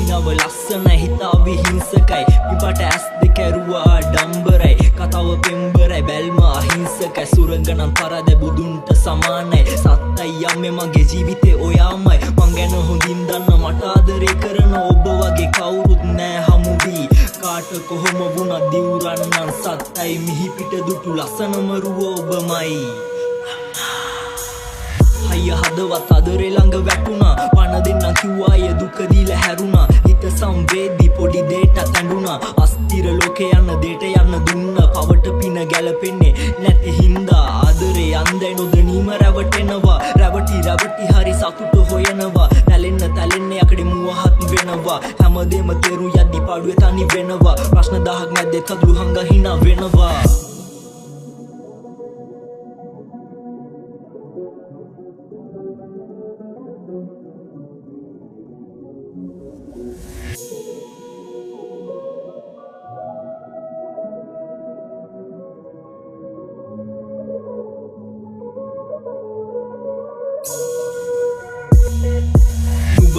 නව ලස්සන හිතා විහිංසකයි පිපට ඇස් දෙක ඇරුවා ඩම්බරයි කතාව පෙම්බරයි බැල්ම අහිංසකයි සුරංගනම් පරද බුදුන්ට සමානයි සත්තයි යම්මේ මගේ ජීවිතේ ඔයාමයි මං ගැන හොඳින් දන්න මට ආදරේ කරන ඔබ වගේ කවුරුත් නෑ හමුවී කාට කොහොම වුණත් දිවුරන්නම් සත්තයි මිහි පිට දුටු ලස්සනම රුව ඔබමයි අය හදවත් අදරේ ළඟ වැටුණා පණ දෙන්නම් කිව්වා ය දුක දීලා හැරුණා හිත සංවේදී පොඩි දෙයට ඇඬුණා අස්තිර ලෝකේ යන දෙයට යන්න දුන්න පවට පින ගැලපෙන්නේ නැති හින්දා ආදරේ අන්දයි නොදැනීම රැවටෙනවා රැවටි හරි සතුට හොයනවා තැලෙන්න යකඩේ මුවහත් වෙනවා හැමදේම තේරු යද්දි පාඩුවේ තනි වෙනවා ප්‍රශ්න 1000ක් මැද්දේ කඳුළු හංග hina වෙනවා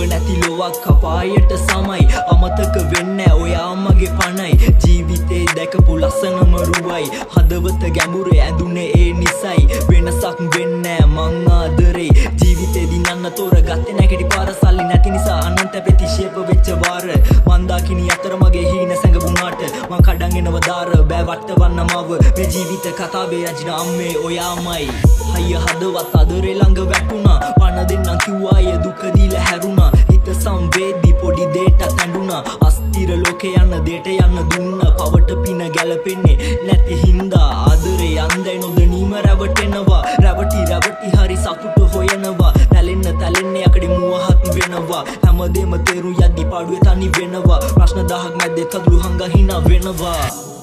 නැති ලොවක් කපායට සමයි අමතක වෙන්නේ ඔයා මගේ පණයි ජීවිතේ දැකපු ලස්සනම රුවයි හදවත ගැඹුරේ ඇඳුනේ ඒ නිසයි වෙනසක් වෙන්නේ මං ආදරේ ජීවිතේ දිනන්න තෝරගත්තේ නැකටි පාර සල්ලි නැති නිසා අනන්ත ප්‍රතිශේප වෙච්ච වාර මන් දාකිනි අතර මගේ හීන සැඟුණාට මං කඩන් එනව දාර බෑ වටවන්න මව මේ ජීවිත කතාවේ රචන අම්මේ ඔයාමයි අය හදවත් අදරේ ළඟ වැටුණා පණ දෙන්නම් කිව්වා ය දුක දීලා හැරුණා හිත සංවේදී පොඩි දෙයට ඇඬුණා අස්තිර ලෝකේ යන දෙයට යන්න දුන්න පවට පින ගැලපෙන්නේ නැති හින්දා ආදරේ අන්දයි නොදැනීම රැවටෙනවා රැවටි හරි සතුට හොයනවා තැලෙන්න යකඩේ මුවහත් වෙනවා හැමදේම තේරු යද්දි පාඩුවේ තනි වෙනවා ප්‍රශ්න 1000ක් මැද්දේ කඳුළු හංග hina වෙනවා